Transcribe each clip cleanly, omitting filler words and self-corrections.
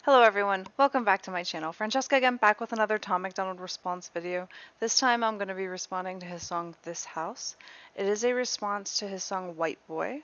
Hello everyone, welcome back to my channel. Francesca again, back with another Tom MacDonald response video. This time I'm going to be responding to his song This House. It is a response to his song Whiteboy.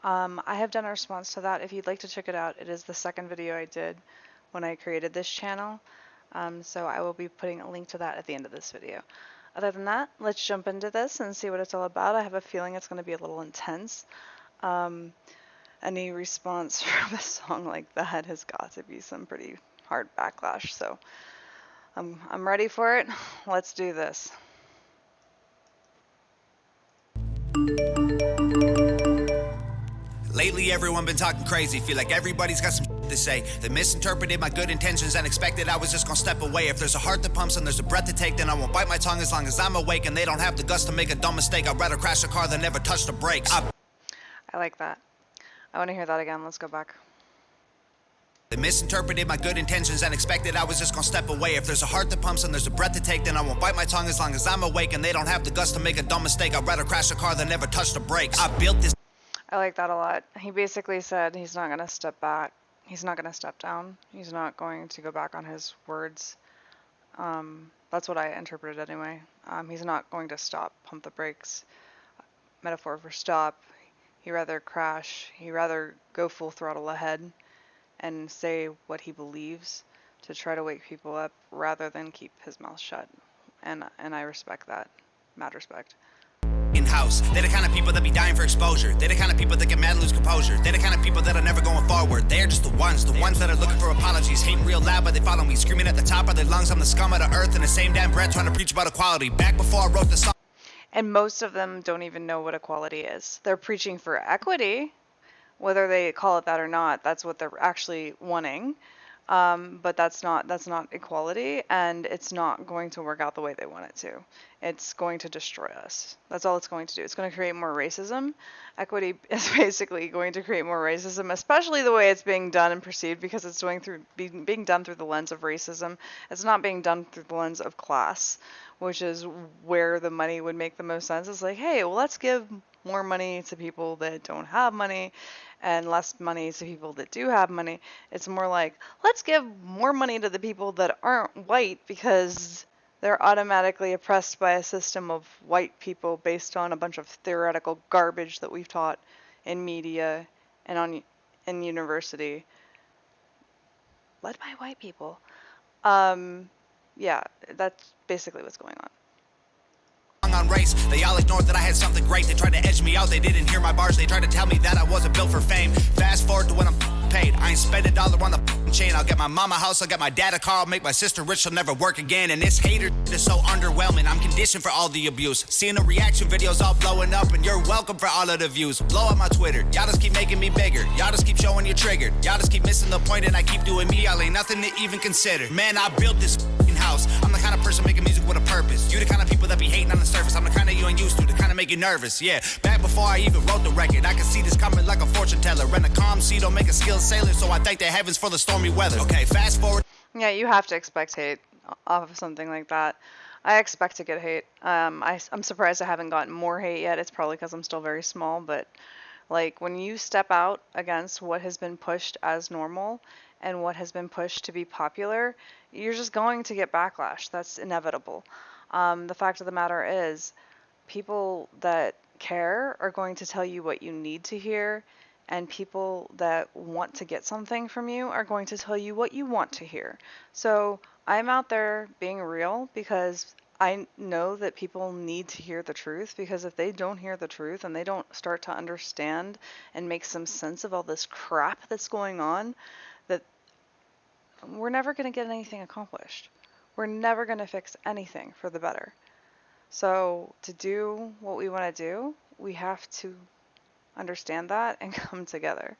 I have done a response to that. If you'd like to check it out, it is the second video I did when I created this channel. So I will be putting a link to that at the end of this video. Other than that, let's jump into this and see what it's all about. I have a feeling it's going to be a little intense. Any response from a song like that has got to be some pretty hard backlash, so I'm ready for it. Let's do this. Lately everyone been talking crazy, feel like everybody's got some to say. They misinterpreted my good intentions and expected I was just gonna step away. If there's a heart that pumps and there's a breath to take, then I won't bite my tongue as long as I'm awake and they don't have the guts to make a dumb mistake. I'd rather crash a car than never touch the brakes. I like that. I want to hear that again. Let's go back. They misinterpreted my good intentions and expected I was just gonna step away. If there's a heart that pumps and there's a breath to take, then I won't bite my tongue as long as I'm awake and they don't have the guts to make a dumb mistake. I'd rather crash a car than never touch the brakes. I built this. I like that a lot. He basically said he's not going to step back. He's not going to step down. He's not going to go back on his words. That's what I interpreted anyway. He's not going to stop, pump the brakes. Metaphor for stop. He'd rather crash. He'd rather go full throttle ahead and say what he believes to try to wake people up rather than keep his mouth shut. And I respect that. Mad respect. In-house, they're the kind of people that be dying for exposure. They're the kind of people that get mad and lose composure. They're the kind of people that are never going forward. They're just the ones that are looking for apologies. Hating real loud, but they follow me. Screaming at the top of their lungs, I'm the scum of the earth. In the same damn breath, trying to preach about equality. Back before I wrote the song. And most of them don't even know what equality is. They're preaching for equity, whether they call it that or not. That's what they're actually wanting. But that's not equality, and it's not going to work out the way they want it to. It's going to destroy us. That's all it's going to do. It's going to create more racism. Equity is basically going to create more racism, especially the way it's being done and perceived, because it's being done through the lens of racism. It's not being done through the lens of class, which is where the money would make the most sense. It's like, hey, well, let's give more money to people that don't have money and less money to people that do have money. It's more like, let's give more money to the people that aren't white because they're automatically oppressed by a system of white people based on a bunch of theoretical garbage that we've taught in media and in university, led by white people. Yeah, that's basically what's going on. On race, they all ignored that I had something great. They tried to edge me out, they didn't hear my bars. They tried to tell me that I wasn't built for fame. Fast forward to when I'm paid, I ain't spend $1 on the chain. I'll get my mama a house, I'll get my dad a car, I'll make my sister rich, she'll never work again. And this hater is so underwhelming, I'm conditioned for all the abuse. Seeing the reaction videos all blowing up, and you're welcome for all of the views. Blow up my Twitter, y'all just keep making me bigger. Y'all just keep showing you're triggered. Y'all just keep missing the point and I keep doing me. Y'all ain't nothing to even consider. Man, I built this house. I'm the kind of person making music with a purpose. You the kind of people that be hating on the surface. I'm the kind of you ain't used to, the kind of make you nervous. Yeah, back before I even wrote the record, I could see this coming like a fortune teller. And a calm sea don't make a skilled sailor, so I thank the heavens for the stormy weather. Okay, fast forward. Yeah, you have to expect hate off of something like that. I expect to get hate. I'm surprised I haven't gotten more hate yet. It's probably because I'm still very small, but like when you step out against what has been pushed as normal and what has been pushed to be popular, you're just going to get backlash. That's inevitable. The fact of the matter is, people that care are going to tell you what you need to hear, and people that want to get something from you are going to tell you what you want to hear. So I'm out there being real because I know that people need to hear the truth, because if they don't hear the truth and they don't start to understand and make some sense of all this crap that's going on, that we're never going to get anything accomplished. We're never going to fix anything for the better. So to do what we want to do, we have to understand that and come together.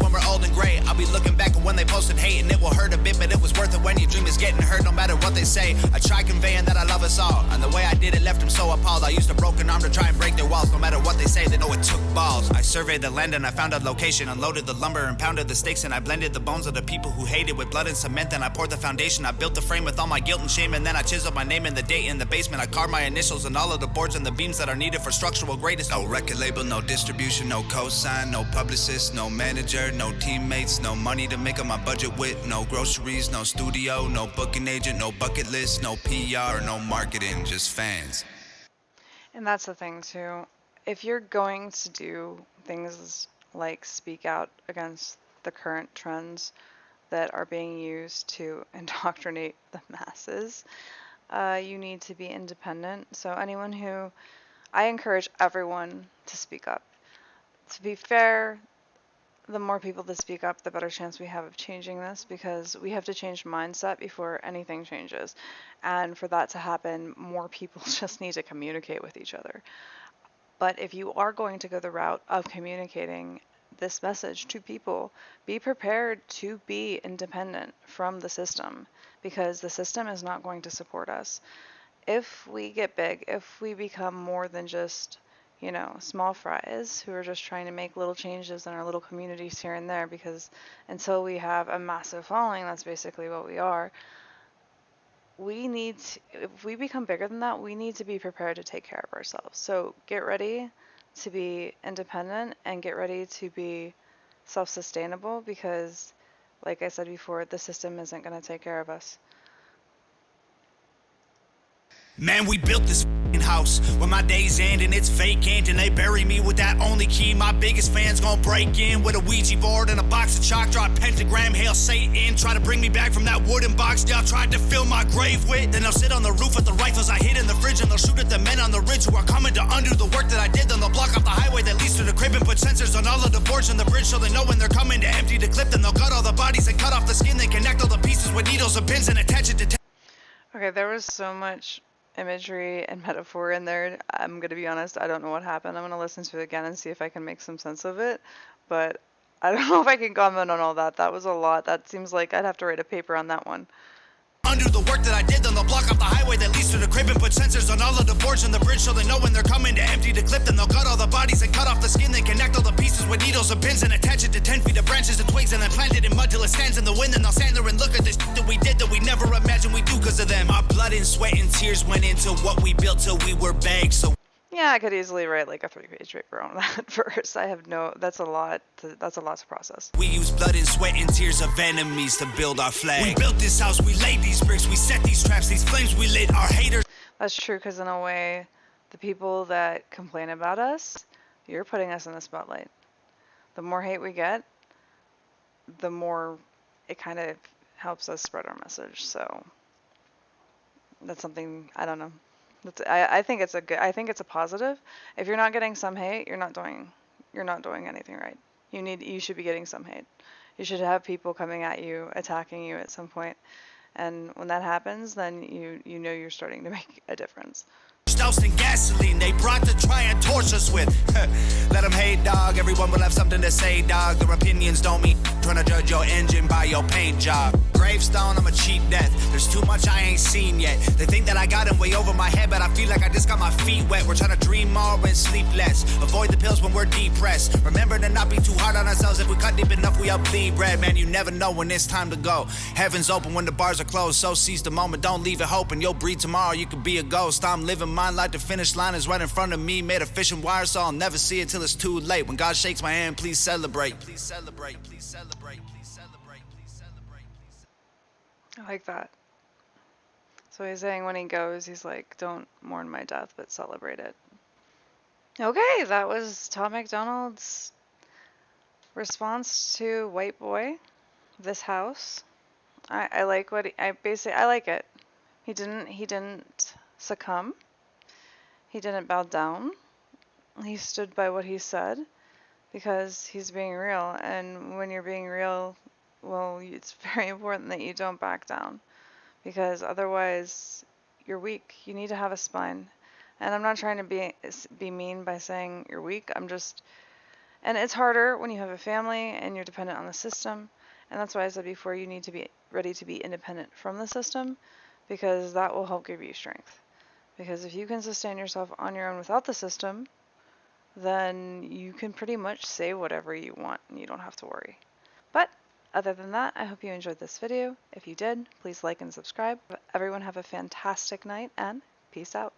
When we're old and gray, I'll be looking back at when they posted hate, and it will hurt a bit, but it was worth it when your dream is getting hurt no matter what they say. I try conveying that I love us all, and the way I did it left them so appalled. I used a broken arm to try and break their walls. No matter what they say, they know it took balls. I surveyed the land and I found a location, unloaded the lumber and pounded the stakes, and I blended the bones of the people who hated with blood and cement. Then I poured the foundation, I built the frame with all my guilt and shame, and then I chiseled my name and the date in the basement. I carved my initials and all of the boards and the beams that are needed for structural greatness. No record label, no distribution, no cosign, no publicist, no manager, no no teammates, no money to make up my budget with, no groceries, no studio, no booking agent, no bucket list, no PR, no marketing, just fans. And that's the thing too. If you're going to do things like speak out against the current trends that are being used to indoctrinate the masses, you need to be independent. So I encourage everyone to speak up. To be fair, the more people that speak up, the better chance we have of changing this, because we have to change mindset before anything changes. And for that to happen, more people just need to communicate with each other. But if you are going to go the route of communicating this message to people, be prepared to be independent from the system, because the system is not going to support us. If we get big, if we become more than just, small fries who are just trying to make little changes in our little communities here and there, because until we have a massive following, that's basically what we are. If we become bigger than that, we need to be prepared to take care of ourselves. So get ready to be independent and get ready to be self-sustainable, because, like I said before, the system isn't going to take care of us. Man, we built this house where my days end and it's vacant, and they bury me with that only key. My biggest fans gon' break in with a Ouija board and a box of chalk, draw a pentagram, hail Satan, try to bring me back from that wooden box y'all tried to fill my grave with. Then they'll sit on the roof with the rifles I hid in the fridge, and they'll shoot at the men on the ridge who are coming to undo the work that I did. Then they'll block off the highway that leads to the crib and put sensors on all of the boards and the bridge, so they know when they're coming to empty the clip. Then they'll cut all the bodies and cut off the skin, then connect all the pieces with needles and pins and attach it to Okay, there was so much imagery and metaphor in there. I'm going to be honest, I don't know what happened. I'm going to listen to it again and see if I can make some sense of it. But I don't know if I can comment on all that. That was a lot. That seems like I'd have to write a paper on that one. undo the work that I did. Then they'll block off the highway that leads to the crib and put sensors on all of the boards and the bridge, so they know when they're coming to empty the clip. Then they'll cut all the bodies and cut off the skin, then connect all the pieces with needles and pins and attach it to 10 feet of branches and twigs, and then plant it in mud till it stands in the wind. Then they'll stand there and look at this that we did that we never imagined we do because of them. Our blood and sweat and tears went into what we built till we were bags. So yeah, I could easily write like a 3-page paper on that verse. That's a lot to process. We use blood and sweat and tears of enemies to build our flag. We built this house, we laid these bricks, we set these traps, these flames we lit. Our haters. That's true, because in a way, the people that complain about us, you're putting us in the spotlight. The more hate we get, the more it kind of helps us spread our message. So that's something, I don't know. I think it's a positive. If you're not getting some hate, you're not doing anything right. You should be getting some hate. You should have people coming at you, attacking you at some point. And when that happens, then you know you're starting to make a difference. Doused in gasoline they brought to try and torch us with. Let them hate, dog. Everyone will have something to say, dog. Their opinions don't mean trying to judge your engine by your paint job. Gravestone, I'm a cheap death. There's too much I ain't seen yet. They think that I got them way over my head, but I feel like I just got my feet wet. We're trying to dream more and sleep less. Avoid the pills when we're depressed. Remember to not be too hard on ourselves. If we cut deep enough, we up bleed bread. Man, you never know when it's time to go. Heaven's open when the bars are closed, so seize the moment. Don't leave it hoping you'll breathe tomorrow. You could be a ghost. I'm living mine like the finish line is right in front of me. Made a fishing wire, so I'll never see it till it's too late. When God shakes my hand, please celebrate. Please celebrate. Please celebrate. Please celebrate. Please celebrate. I like that. So he's saying when he goes, he's like, don't mourn my death, but celebrate it. Okay, that was Tom MacDonald's response to Whiteboy, this house. I like I like it. He didn't succumb. He didn't bow down. He stood by what he said because he's being real. And when you're being real, well, it's very important that you don't back down, because otherwise you're weak. You need to have a spine. And I'm not trying to be mean by saying you're weak. And it's harder when you have a family and you're dependent on the system. And that's why I said before, you need to be ready to be independent from the system, because that will help give you strength. Because if you can sustain yourself on your own without the system, then you can pretty much say whatever you want and you don't have to worry. But other than that, I hope you enjoyed this video. If you did, please like and subscribe. Everyone have a fantastic night and peace out.